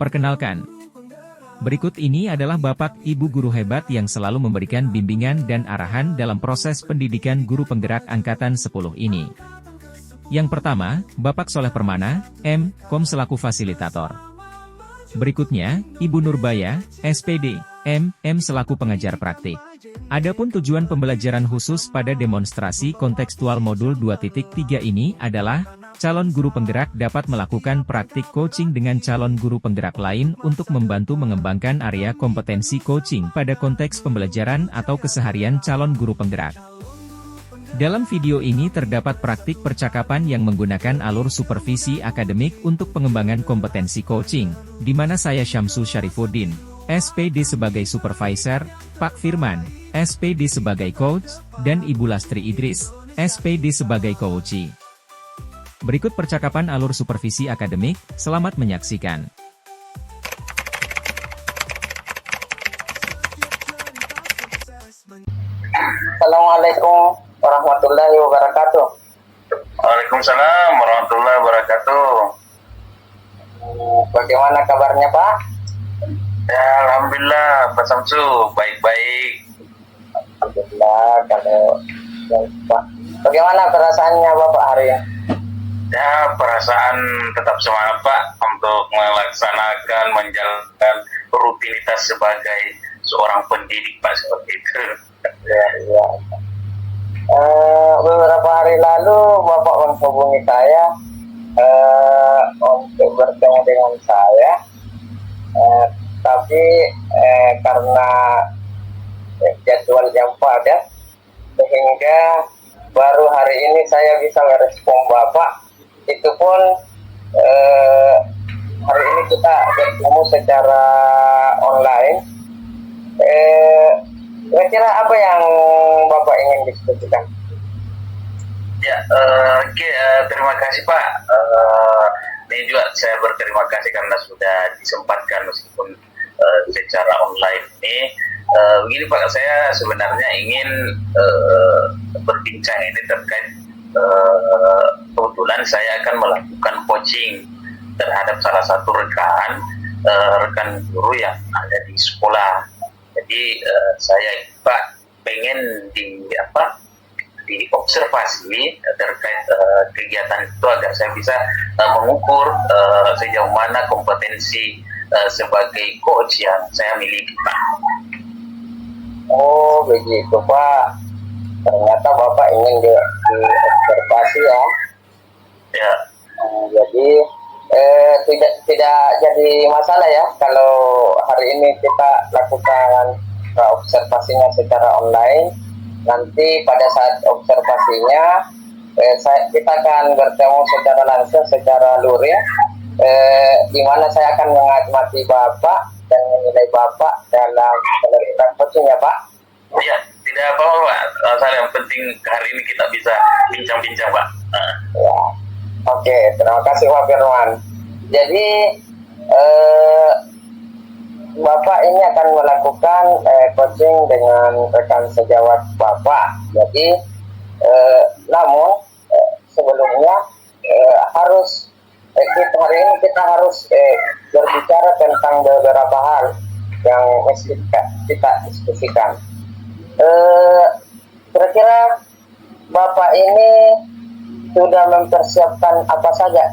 Perkenalkan, berikut ini adalah Bapak Ibu guru hebat yang selalu memberikan bimbingan dan arahan dalam proses pendidikan guru penggerak angkatan 10 ini. Yang pertama, Bapak Soleh Permana, M.Com selaku fasilitator. Berikutnya, Ibu Nurbaya, SPD, M.M selaku pengajar praktik. Adapun tujuan pembelajaran khusus pada demonstrasi kontekstual modul 2.3 ini adalah, calon guru penggerak dapat melakukan praktik coaching dengan calon guru penggerak lain untuk membantu mengembangkan area kompetensi coaching pada konteks pembelajaran atau keseharian calon guru penggerak. Dalam video ini terdapat praktik percakapan yang menggunakan alur supervisi akademik untuk pengembangan kompetensi coaching, di mana saya Syamsul Syarifuddin, SPD sebagai supervisor, Pak Firman, SPD sebagai coach, dan Ibu Lastri Idris, SPD sebagai coachee. Berikut percakapan alur supervisi akademik, selamat menyaksikan. Assalamualaikum warahmatullahi wabarakatuh. Waalaikumsalam warahmatullahi wabarakatuh. Bagaimana kabarnya Pak? Ya, alhamdulillah Pak Samsu, baik-baik. Alhamdulillah kalau baik Pak. Bagaimana perasaannya Bapak hari ini? Ya, perasaan tetap semangat Pak untuk melaksanakan, menjalankan rutinitas sebagai seorang pendidik Pak, seperti itu. Ya. Beberapa hari lalu Bapak menghubungi saya untuk bertemu dengan saya, tapi karena jadwal yang padat sehingga baru hari ini saya bisa merespon Bapak. Itu pun hari ini kita bertemu secara online. Kira-kira apa yang Bapak ingin diskusikan? Ya, oke, terima kasih Pak. Ini juga saya berterima kasih karena sudah disempatkan meskipun secara online ini. Begini Pak, saya sebenarnya ingin berbincang ini terkait kebetulan saya akan melakukan coaching terhadap salah satu rekan guru yang ada di sekolah. Jadi saya Pak pengen diobservasi terkait kegiatan itu agar saya bisa mengukur sejauh mana kompetensi sebagai coach yang saya miliki Pak. Oh begitu Pak. Ternyata Bapak ingin diobservasi ya. Ya. Jadi tidak jadi masalah ya kalau hari ini kita lakukan observasinya secara online. Nanti pada saat observasinya kita akan bertemu secara langsung, secara luring, di mana saya akan mengamati Bapak dan menilai Bapak dalam penelitian coaching ya Pak. Iya, tidak apa-apa Pak. Soal yang penting hari ini kita bisa bincang-bincang Pak. Ya. Oke, terima kasih Pak Firman. Jadi Bapak ini akan melakukan coaching dengan rekan sejawat Bapak. Jadi namun sebelumnya harus hari ini kita harus berbicara tentang beberapa hal yang mesti kita diskusikan. Kira-kira Bapak ini sudah mempersiapkan apa saja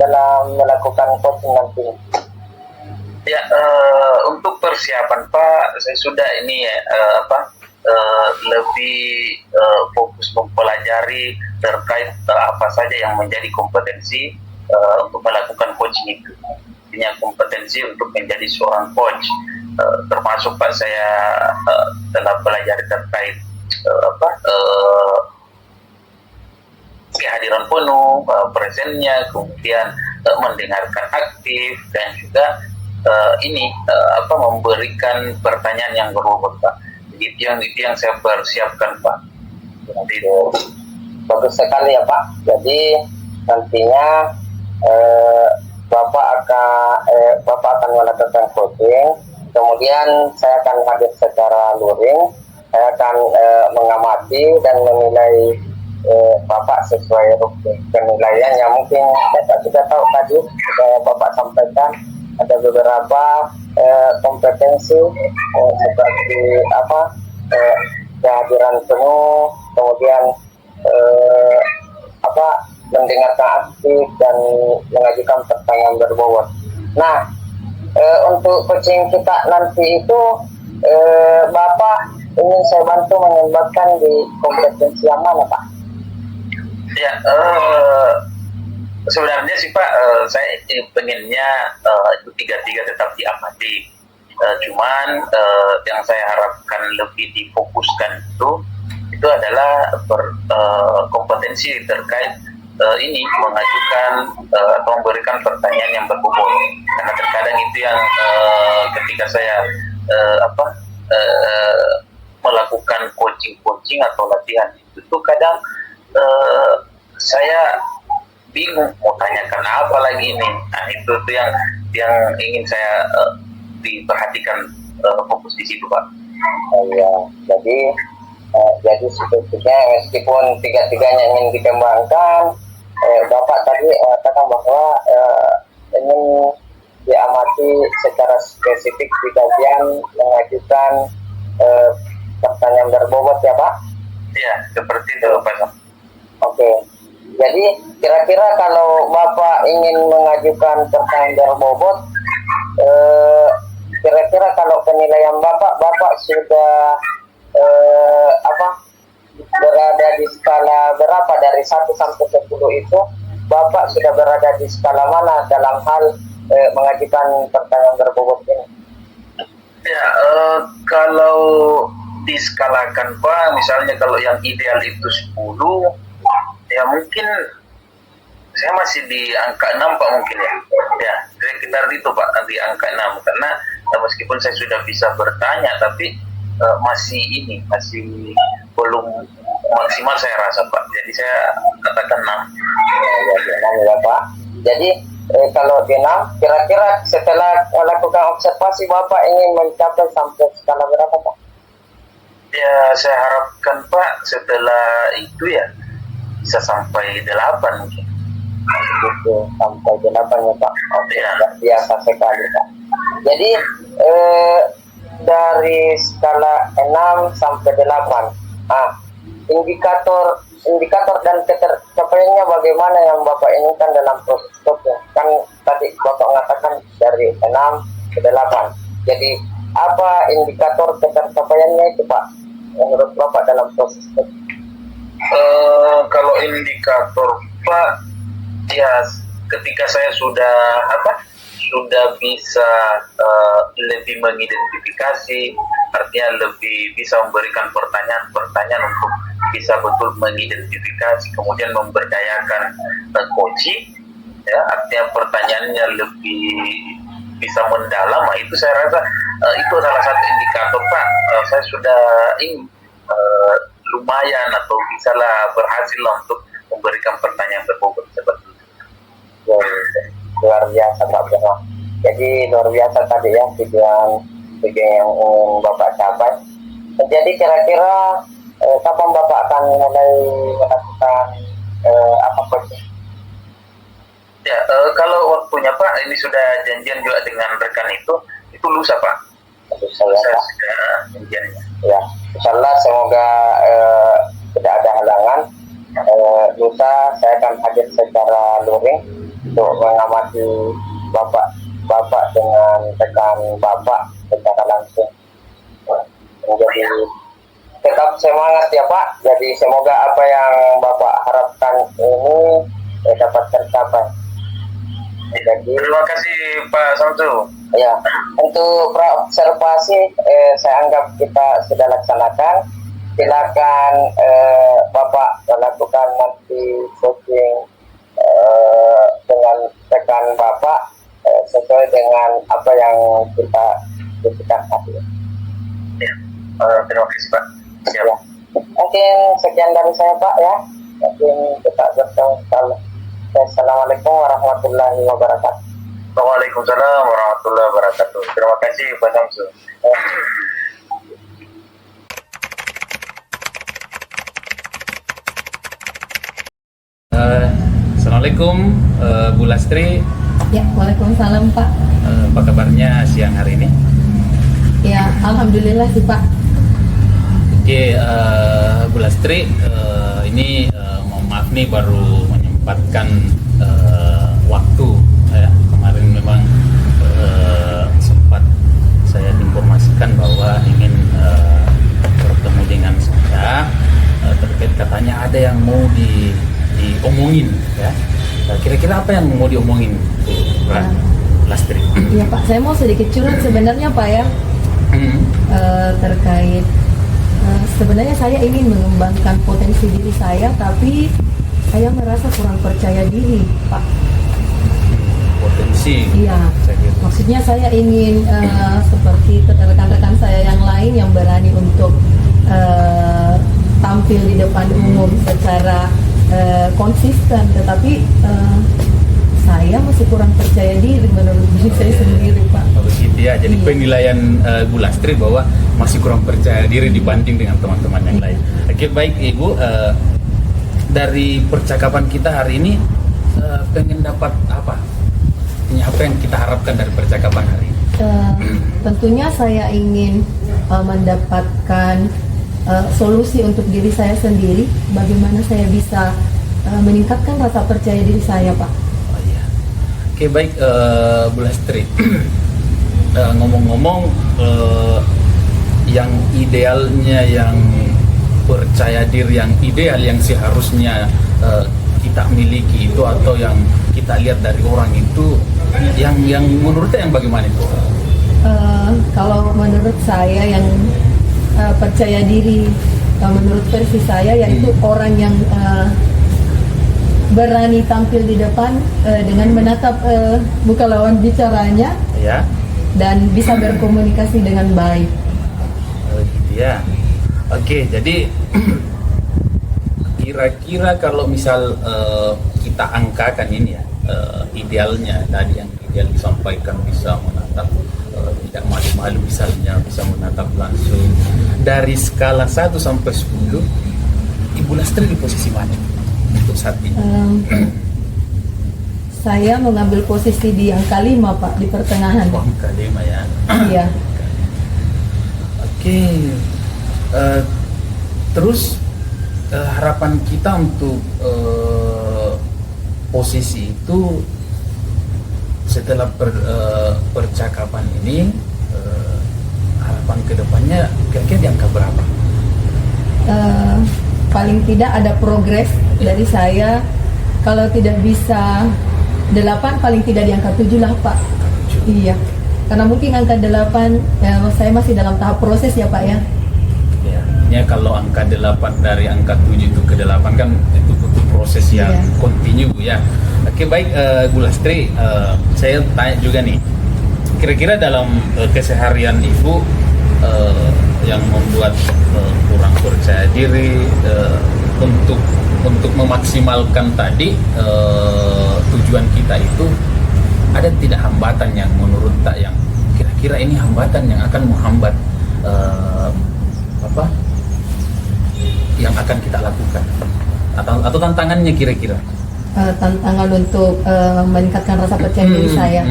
dalam melakukan coaching nanti? Ya, untuk persiapan Pak, saya sudah ini lebih fokus mempelajari terkait apa saja yang menjadi kompetensi untuk melakukan coaching itu. Artinya kompetensi untuk menjadi seorang coach, termasuk Pak saya telah pelajari terkait kehadiran penuh, presennya, kemudian mendengarkan aktif dan juga memberikan pertanyaan yang berbobot Pak. Itu yang saya persiapkan Pak. Bagus sekali ya Pak. Jadi nantinya Bapak akan melakukan coaching, kemudian saya akan hadir secara luring, saya akan mengamati dan menilai Bapak sesuai penilaian yang mungkin Bapak sudah tahu tadi sudah Bapak sampaikan. ada beberapa kompetensi seperti kehadiran penuh, kemudian mendengarkan aktif dan mengajukan pertanyaan berbobot. Nah, untuk coaching kita nanti itu Bapak ingin saya bantu mengembangkan di kompetensi yang mana, Pak? Ya, sebenarnya sih Pak, saya pengennya itu tiga-tiga tetap diamati. Cuman yang saya harapkan lebih difokuskan itu adalah kompetensi terkait ini mengajukan atau memberikan pertanyaan yang berbobot. Karena terkadang itu yang ketika saya melakukan coaching atau latihan itu kadang saya bingung mau tanyakan apa lagi ini. Nah, itu tuh yang ingin saya diperhatikan fokus di situ, Pak. Ya, jadi sebetulnya meskipun tiga-tiganya ingin dikembangkan, Bapak tadi katakan bahwa ingin diamati secara spesifik di bagian mengajukan pertanyaan berbobot, ya Pak? Ya, seperti itu, Pak. Oke. Jadi kira-kira kalau Bapak ingin mengajukan pertanyaan berbobot, kira-kira kalau penilaian Bapak sudah berada di skala berapa dari 1 sampai 10 itu? Bapak sudah berada di skala mana dalam hal mengajukan pertanyaan berbobot ini? Ya, kalau diskalakan Pak, misalnya kalau yang ideal itu 10, ya mungkin saya masih di angka 6 Pak mungkin ya. Ya, sekitar itu Pak, di angka 6. Karena meskipun saya sudah bisa bertanya, tapi masih belum maksimal saya rasa Pak. Jadi saya katakan 6. Ya Pak. Jadi kalau di 6, kira-kira setelah melakukan observasi Bapak ingin mencapai sampai skala berapa Pak? Ya, saya harapkan Pak setelah itu ya bisa sampai 8 mungkin. Gitu, sampai 8 ya Pak. Oke, Ya. Biasa sekali Pak. Jadi dari skala 6 sampai 8. Indikator dan ketercapaiannya bagaimana yang Bapak inginkan dalam proses coaching? Kan tadi Bapak mengatakan dari 6 ke 8. Jadi apa indikator ketercapaiannya itu Pak menurut Bapak dalam proses coaching? Kalau indikator Pak, ya ketika saya sudah bisa lebih mengidentifikasi, artinya lebih bisa memberikan pertanyaan untuk bisa betul mengidentifikasi, kemudian memberdayakan coaching, ya artinya pertanyaannya lebih bisa mendalam. Itu saya rasa itu salah satu indikator Pak, saya sudah lumayan atau bisalah berhasil untuk memberikan pertanyaan berbobot seperti itu. Luar biasa Pak Beno. Jadi luar biasa tadi ya tujuan yang ingin Bapak capai. Jadi kira-kira kapan Bapak akan mulai melakukan coaching? Ya, kalau waktunya Pak, ini sudah janjian juga dengan rekan itu lusa Pak. Lusa ya Pak. Sudah janjiannya. Ya, insyaallah semoga tidak ada halangan. Lusa saya akan hadir secara luring untuk mengamati Bapak dengan rekan Bapak secara langsung. Jadi tetap semangat ya Pak. Jadi semoga apa yang Bapak harapkan ini dapat tercapai. Jadi, terima kasih Pak Samsu. Ya, untuk observasi saya anggap kita sudah laksanakan. Silakan Bapak melakukan nanti coaching dengan rekan Bapak sesuai dengan apa yang kita tadi. Ya, terima kasih Pak. Siap. Ya. Mungkin sekian dari saya Pak ya. Mungkin kita bertemu. Assalamualaikum warahmatullahi wabarakatuh. Waalaikumsalam warahmatullahi wabarakatuh. Terima kasih Pak Samsu. Assalamualaikum Bu Lastri. Ya, waalaikumsalam Pak. Apa kabarnya siang hari ini? Ya, alhamdulillah sih Pak. Oke, Bu Lastri, ini mohon maaf nih baru menyempatkan waktu. Kemarin memang sempat saya informasikan bahwa ingin bertemu dengan saya terkait katanya ada yang mau diomongin, ya. Kira-kira apa yang mau diomongin, Bu Lastri? Iya Pak, saya mau sedikit curhat sebenarnya Pak ya. Terkait sebenarnya saya ingin mengembangkan potensi diri saya, tapi saya merasa kurang percaya diri Pak. Potensi? Iya, maksudnya saya ingin seperti rekan-rekan saya yang lain yang berani untuk tampil di depan umum secara konsisten, tetapi saya masih kurang percaya diri menurut diri saya sendiri Pak. Oh, begitu ya, jadi penilaian Bu Lastri bahwa masih kurang percaya diri dibanding dengan teman-teman yang lain. Oke, baik Ibu, dari percakapan kita hari ini pengen dapat apa? Ini apa yang kita harapkan dari percakapan hari ini? Tentunya saya ingin mendapatkan solusi untuk diri saya sendiri, bagaimana saya bisa meningkatkan rasa percaya diri saya Pak. Oh iya. Oke, baik Bu Lastri. Ngomong-ngomong, yang idealnya, yang percaya diri yang ideal yang seharusnya kita miliki itu, atau yang kita lihat dari orang itu, yang menurutnya yang bagaimana itu? Kalau menurut saya yang percaya diri, menurut versi saya yaitu orang yang berani tampil di depan dengan menatap muka lawan bicaranya, Ya. dan bisa berkomunikasi dengan baik. Gitu ya. Oke, jadi kira-kira kalau misal kita angkakan ini ya, idealnya tadi yang ideal disampaikan, bisa menatap, tidak malu-malu misalnya, bisa menatap langsung. Dari skala 1 sampai 10, Ibu Lastri di posisi mana untuk saat ini? Saya mengambil posisi di angka 5 Pak, di pertengahan. Oh, angka 5 ya. Iya. Oke. Terus harapan kita untuk posisi itu setelah percakapan ini, harapan kedepannya kira-kira di angka berapa? Paling tidak ada progres dari saya. Kalau tidak bisa 8, paling tidak di angka 7 lah Pak. 7. Iya, karena mungkin angka 8 saya masih dalam tahap proses ya Pak ya. Ya, kalau angka 8 dari angka 7 itu ke 8 kan itu butuh proses yang kontinu ya. Oke, baik Bu Lastri, saya tanya juga nih, kira-kira dalam keseharian Ibu yang membuat kurang percaya diri untuk memaksimalkan tadi tujuan kita itu, ada tidak hambatan yang menurut tak, yang kira-kira ini hambatan yang akan menghambat apa yang akan kita lakukan, atau tantangannya kira-kira? Tantangan untuk meningkatkan rasa percaya diri saya.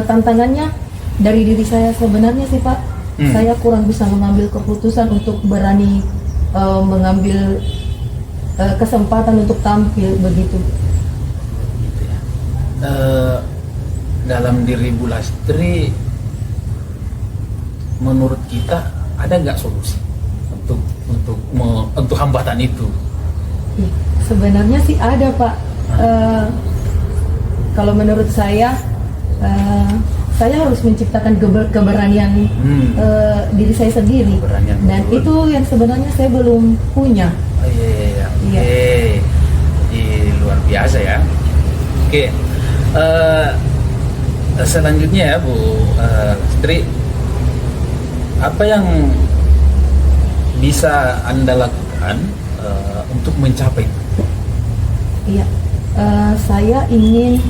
Tantangannya dari diri saya sebenarnya sih Pak. Saya kurang bisa mengambil keputusan untuk berani mengambil kesempatan untuk tampil begitu. Gitu ya. Dalam diri Bu Lastri, menurut kita ada nggak solusi untuk hambatan itu? Ya, sebenarnya sih ada Pak. Kalau menurut saya harus menciptakan keberanian diri saya sendiri, dan itu yang sebenarnya saya belum punya. Oh, iya. Oke, luar biasa ya. Oke, selanjutnya ya Bu Lastri, apa yang bisa Anda lakukan untuk mencapai itu? Iya, saya ingin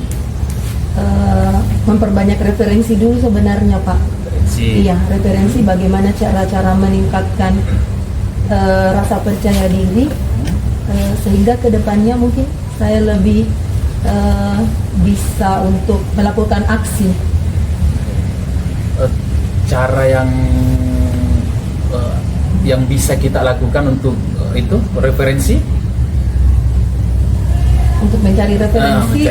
memperbanyak referensi dulu sebenarnya Pak. Iya, referensi bagaimana cara-cara meningkatkan rasa percaya diri, sehingga kedepannya mungkin saya lebih bisa untuk melakukan aksi. Cara yang bisa kita lakukan untuk itu referensi Untuk mencari referensi,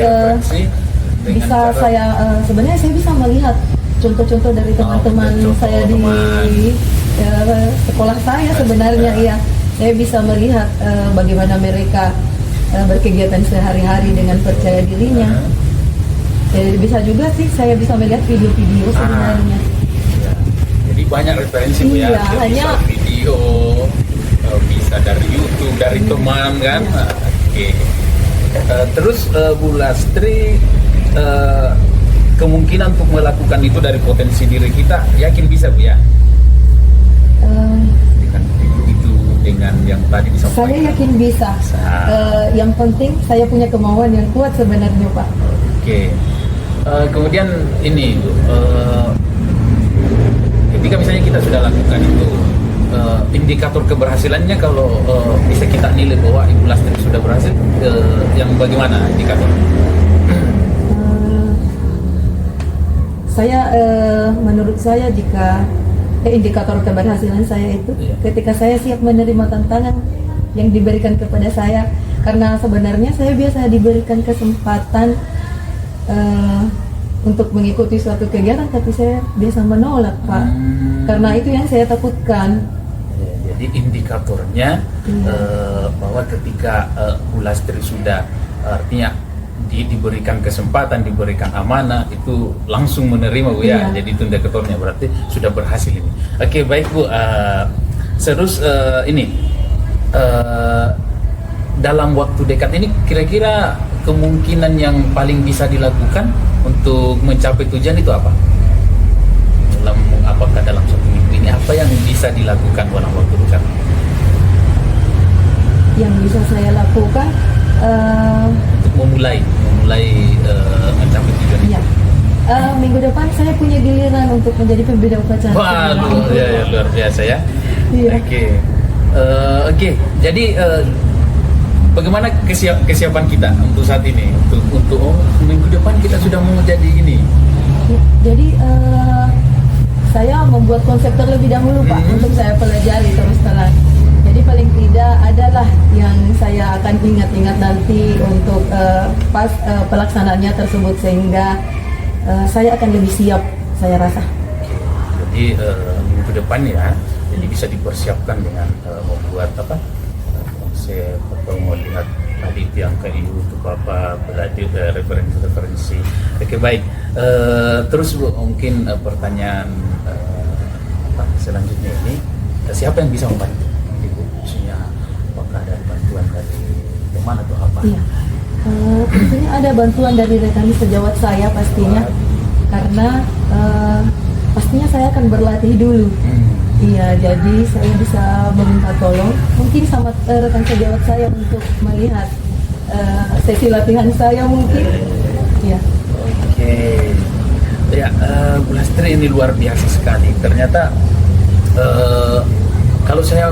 bisa cara, saya sebenarnya saya bisa melihat contoh-contoh dari teman-teman saya di sekolah saya sebenarnya. Iya, saya bisa melihat bagaimana mereka berkegiatan sehari-hari dengan percaya dirinya. Bisa juga sih saya bisa melihat video-video sebenarnya. Ya. Jadi banyak referensi Bu, ya. Iya, hanya Bisa video, bisa dari YouTube, dari teman kan. Oke. Terus Bu Lastri, kemungkinan untuk melakukan itu dari potensi diri kita, yakin bisa Bu ya? Dengan itu dengan yang tadi disampaikan. saya yakin bisa. Yang penting saya punya kemauan yang kuat sebenarnya Pak. Oke. Kemudian ini Bu, ketika misalnya kita sudah lakukan itu, indikator keberhasilannya kalau bisa kita nilai bahwa Ibu Lastri sudah berhasil, yang bagaimana indikator? Menurut saya jika indikator keberhasilan saya itu ketika saya siap menerima tantangan yang diberikan kepada saya, karena sebenarnya saya biasa diberikan kesempatan untuk mengikuti suatu kegiatan, tapi saya biasa menolak Pak, karena itu yang saya takutkan. Jadi indikatornya bahwa ketika Bu Lastri sudah artinya diberikan kesempatan, diberikan amanah, itu langsung menerima Bu ya. Jadi itu indikatornya berarti sudah berhasil ini. Oke, baik Bu. Terus ini dalam waktu dekat ini kira-kira kemungkinan yang paling bisa dilakukan untuk mencapai tujuan itu apa? Apakah dalam 1 minggu ini apa yang bisa dilakukan dalam waktu dekat? Yang bisa saya lakukan untuk memulai mencapai tujuan itu. Minggu depan saya punya giliran untuk menjadi pembina upacara. Waduh, ya, luar biasa ya. Iya. Oke. Jadi bagaimana kesiapan kita untuk saat ini? Untuk minggu depan kita sudah mau jadi ini. Jadi saya membuat konsep terlebih dahulu Pak, untuk saya pelajari terus terang. Jadi paling tidak adalah yang saya akan ingat-ingat nanti untuk pas pelaksanaannya tersebut, sehingga saya akan lebih siap, saya rasa. Jadi minggu depan ya, jadi bisa dipersiapkan dengan membuat konsep atau melihat tadi yang ke YouTube apa, berarti referensi. Oke, baik. Terus Bu, mungkin pertanyaan selanjutnya ini, siapa yang bisa membantu Ibu? Maksudnya apakah ada bantuan dari teman atau apa? Iya. Tentunya ada bantuan dari rekan sejawat saya pastinya, karena pastinya saya akan berlatih dulu. Iya, jadi saya bisa meminta tolong mungkin sama rekan sejawat saya untuk melihat sesi latihan saya mungkin. Iya. Oke. Ya, Bu Lastri ini luar biasa sekali. Ternyata kalau saya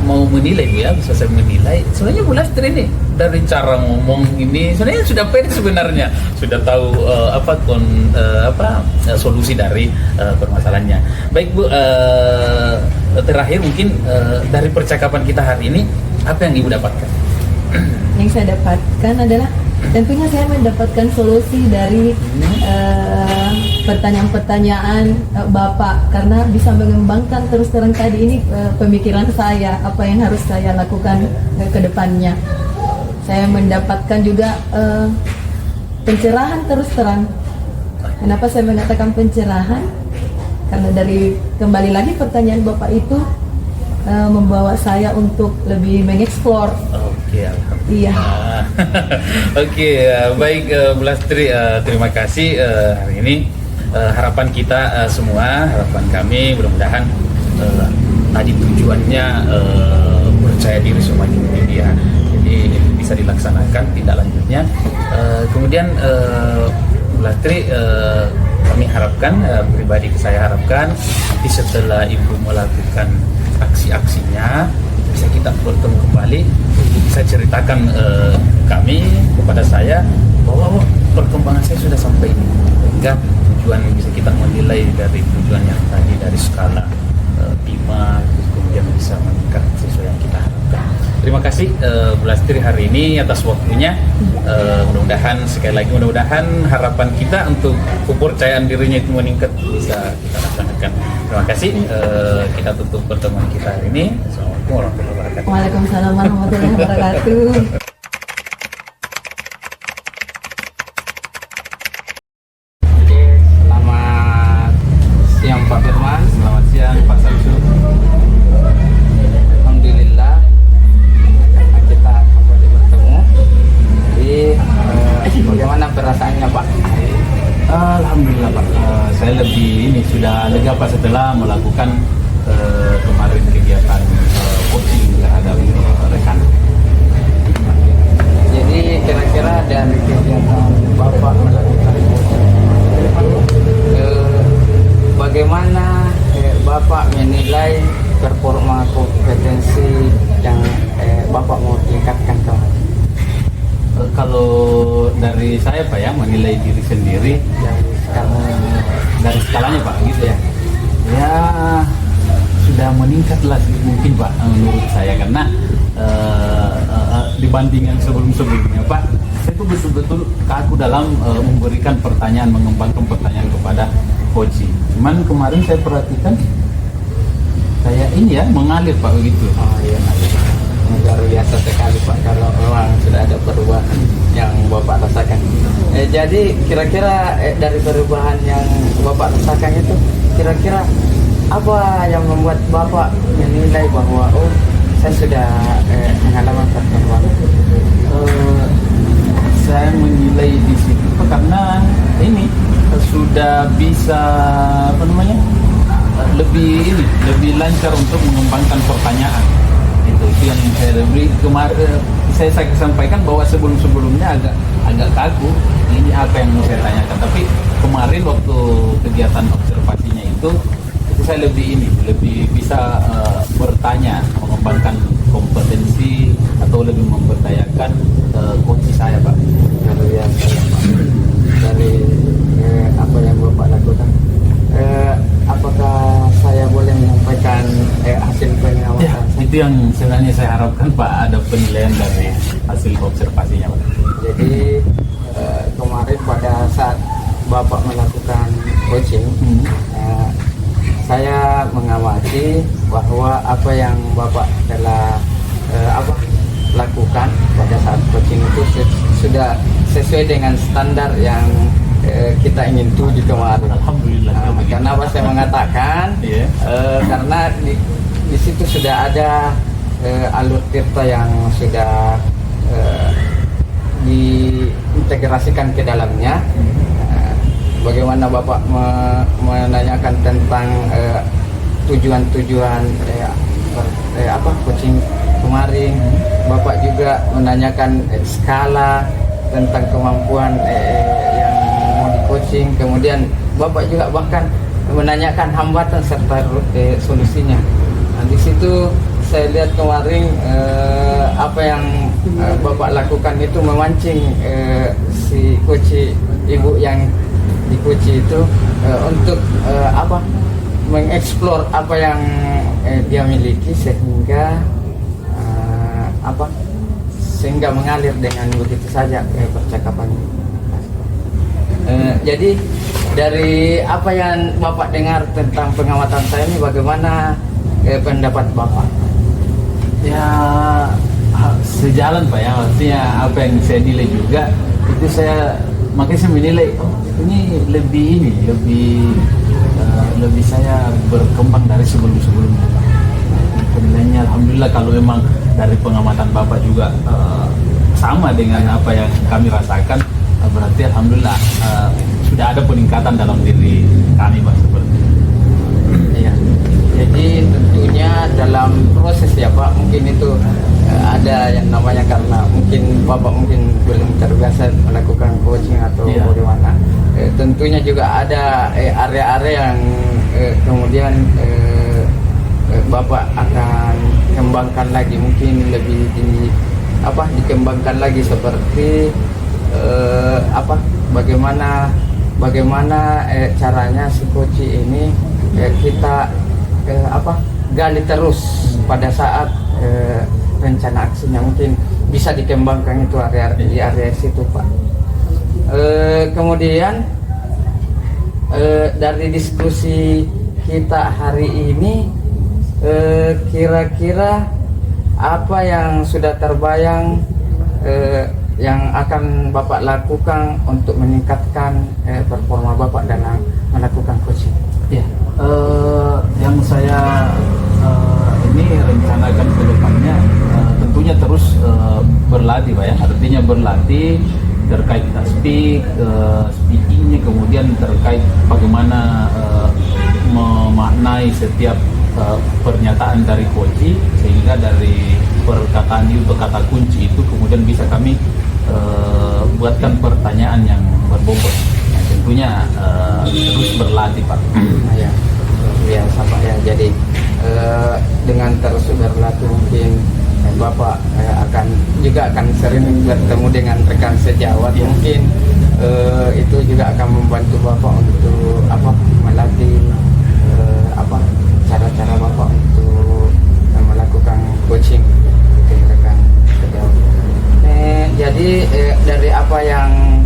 mau menilai ya, bisa saya menilai sebenarnya Bu Lastri ini dari cara ngomong ini sebenarnya sudah pede sebenarnya, sudah tahu solusi dari permasalahannya. Baik Bu, terakhir mungkin dari percakapan kita hari ini, apa yang Ibu dapatkan? Yang saya dapatkan adalah tentunya saya mendapatkan solusi dari pertanyaan-pertanyaan Bapak, karena bisa mengembangkan terus terang tadi ini pemikiran saya, apa yang harus saya lakukan ke depannya. Saya mendapatkan juga pencerahan terus terang. Kenapa saya mengatakan pencerahan? Karena dari kembali lagi pertanyaan Bapak itu membawa saya untuk lebih mengeksplor. Oke, alhamdulillah. Iya. Oke, baik Bu Lastri, terima kasih hari ini. Harapan kita semua, harapan kami mudah-mudahan tadi tujuannya percaya diri semakin tinggi ya. Jadi itu bisa dilaksanakan tindak lanjutnya. Kemudian Bu Lastri, kami harapkan, pribadi saya harapkan nanti setelah Ibu melakukan aksi-aksinya bisa kita bertemu kembali, bisa ceritakan kami kepada saya bahwa oh, perkembangan saya sudah sampai ini, sehingga tujuan bisa kita menilai dari tujuan yang tadi dari skala 5, terus kemudian bisa meningkat sesuai yang kita harapkan. Terima kasih Bu Lastri hari ini atas waktunya. Mudah-mudahan sekali lagi harapan kita untuk kepercayaan dirinya itu meningkat bisa kita laksanakan. Terima kasih. Kita tutup pertemuan kita hari ini. Assalamualaikum warahmatullahi wabarakatuh. Waalaikumsalam warahmatullahi wabarakatuh. Oke, selamat siang Pak Firman. Selamat siang Pak Samsul. Alhamdulillah karena kita kembali bertemu. Jadi bagaimana perasaannya Pak? Alhamdulillah Pak, saya lebih ini sudah lega Pak setelah melakukan kemarin kegiatan coaching terhadap rekan. Jadi kira-kira dari kegiatan Bapak melakukan bagaimana Bapak menilai performa kompetensi yang Bapak mau tingkatkan kemarin? Kalau dari saya Pak ya menilai diri sendiri dari skalanya Pak gitu ya. Ya sudah meningkat lah mungkin Pak menurut saya karena dibandingkan sebelumnya Pak, saya tuh betul-betul kaku dalam memberikan pertanyaan, mengembangkan pertanyaan kepada coach. Cuman kemarin saya perhatikan saya ini ya mengalir Pak begitu. Oh iya, luar biasa sekali Pak kalau memang sudah ada perubahan yang Bapak rasakan. Jadi kira-kira dari perubahan yang Bapak rasakan itu kira-kira apa yang membuat Bapak menilai bahwa oh saya sudah mengalami perkembangan? Saya menilai di situ Pak, karena ini sudah bisa apa namanya lebih lancar untuk mengembangkan pertanyaan. Itu yang saya lebih kemarin saya sampaikan bahwa sebelumnya agak kaku ini apa yang mau saya tanyakan, tapi kemarin waktu kegiatan observasinya itu saya lebih bisa bertanya, mengembangkan kompetensi atau lebih memberdayakan coach saya Pak. Luar biasa Pak. Dari apa yang Bapak lakukan, apakah saya boleh menyampaikan hasil pengawasan? Ya, itu yang sebenarnya saya harapkan Pak, ada penilaian dari hasil observasinya Pak. Jadi kemarin pada saat Bapak melakukan coaching, saya mengamati bahwa apa yang Bapak telah lakukan pada saat coaching itu sudah sesuai dengan standar yang kita ingin tuju kemarin. Alhamdulillah. Kenapa saya mengatakan? Yeah. Karena di situ sudah ada alur tirta yang sudah diintegrasikan ke dalamnya. Bagaimana Bapak menanyakan tentang tujuan-tujuan coaching kemarin, Bapak juga menanyakan skala tentang kemampuan yang mau di coaching, kemudian Bapak juga bahkan menanyakan hambatan serta solusinya. Nah, di situ saya lihat kemarin apa yang Bapak lakukan itu memancing si coach ibu yang dikunci itu untuk mengeksplor apa yang dia miliki sehingga sehingga mengalir dengan begitu saja percakapannya. Jadi dari apa yang Bapak dengar tentang pengamatan saya ini, bagaimana pendapat Bapak? Ya sejalan Pak ya, artinya apa yang saya nilai juga itu makanya saya menilai ini lebih saya berkembang dari sebelumnya. Penilaiannya alhamdulillah, kalau memang dari pengamatan Bapak juga sama dengan apa yang kami rasakan, berarti alhamdulillah sudah ada peningkatan dalam diri kami Pak seperti itu. Iya. Jadi tentunya dalam proses ya Pak, mungkin itu ada yang namanya karena mungkin Bapak mungkin belum terbiasa melakukan coaching atau bagaimana. Tentunya juga ada area-area yang kemudian Bapak akan kembangkan lagi, mungkin lebih dikembangkan lagi seperti bagaimana caranya si coach ini kita gali terus pada saat rencana aksinya, mungkin bisa dikembangkan itu di area situ, Pak. Kemudian dari diskusi kita hari ini, kira-kira apa yang sudah terbayang yang akan Bapak lakukan untuk meningkatkan performa Bapak dalam melakukan coaching? Ya, yang saya ini rencanakan ke depannya tentunya terus berlatih, Pak ya. Artinya berlatih terkait speakingnya, kemudian terkait bagaimana memaknai setiap pernyataan dari coach, sehingga dari perkataan itu, kata kunci itu kemudian bisa kami buatkan pertanyaan yang berbobot. Nah, tentunya terus berlatih, Pak. Ya, biasa, Pak ya. Jadi dengan terus berlatih mungkin Bapak akan sering bertemu dengan rekan sejawat. Mungkin itu juga akan membantu Bapak untuk melatih cara-cara Bapak untuk melakukan coaching ke rekan sejawat. Jadi dari apa yang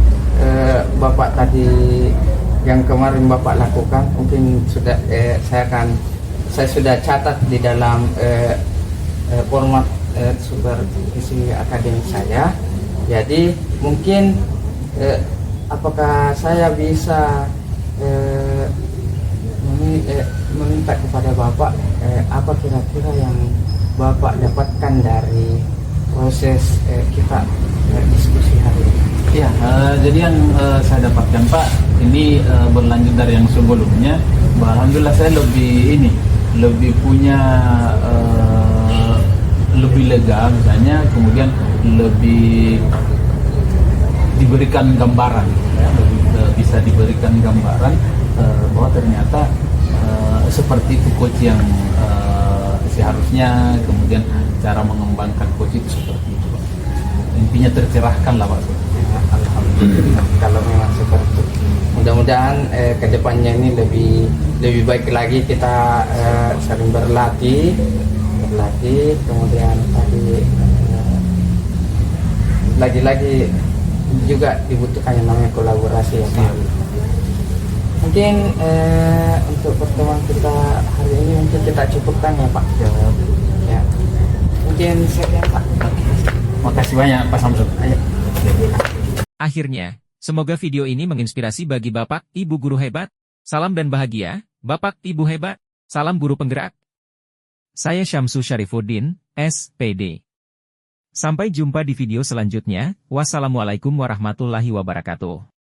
Bapak tadi, yang kemarin Bapak lakukan, mungkin sudah saya sudah catat di dalam format supervisi akademik saya. Jadi mungkin apakah saya bisa meminta kepada Bapak apa kira-kira yang Bapak dapatkan dari proses kita diskusi hari ini? Ya, jadi yang saya dapatkan, Pak, ini berlanjut dari yang sebelumnya. Alhamdulillah saya lebih punya lebih lega misalnya, kemudian lebih diberikan gambaran, ya, bisa diberikan gambaran bahwa ternyata seperti itu coach yang seharusnya, kemudian cara mengembangkan coach itu seperti itu, Pak. Intinya tercerahkan lah, Pak. Alhamdulillah, kalau memang seperti itu. Mudah-mudahan kedepannya ini lebih baik lagi, kita sering berlatih, kemudian tadi lagi-lagi juga dibutuhkan yang namanya kolaborasi ya, Pak. Mungkin untuk pertemuan kita hari ini mungkin kita cukupkan ya, Pak. Ya. Mungkin sekian, Pak. Makasih banyak, Pak Samsul. Ayo. Akhirnya, semoga video ini menginspirasi bagi Bapak, Ibu guru hebat. Salam dan bahagia, Bapak, Ibu hebat. Salam guru penggerak. Saya Syamsu Syarifuddin, SPD. Sampai jumpa di video selanjutnya. Wassalamualaikum warahmatullahi wabarakatuh.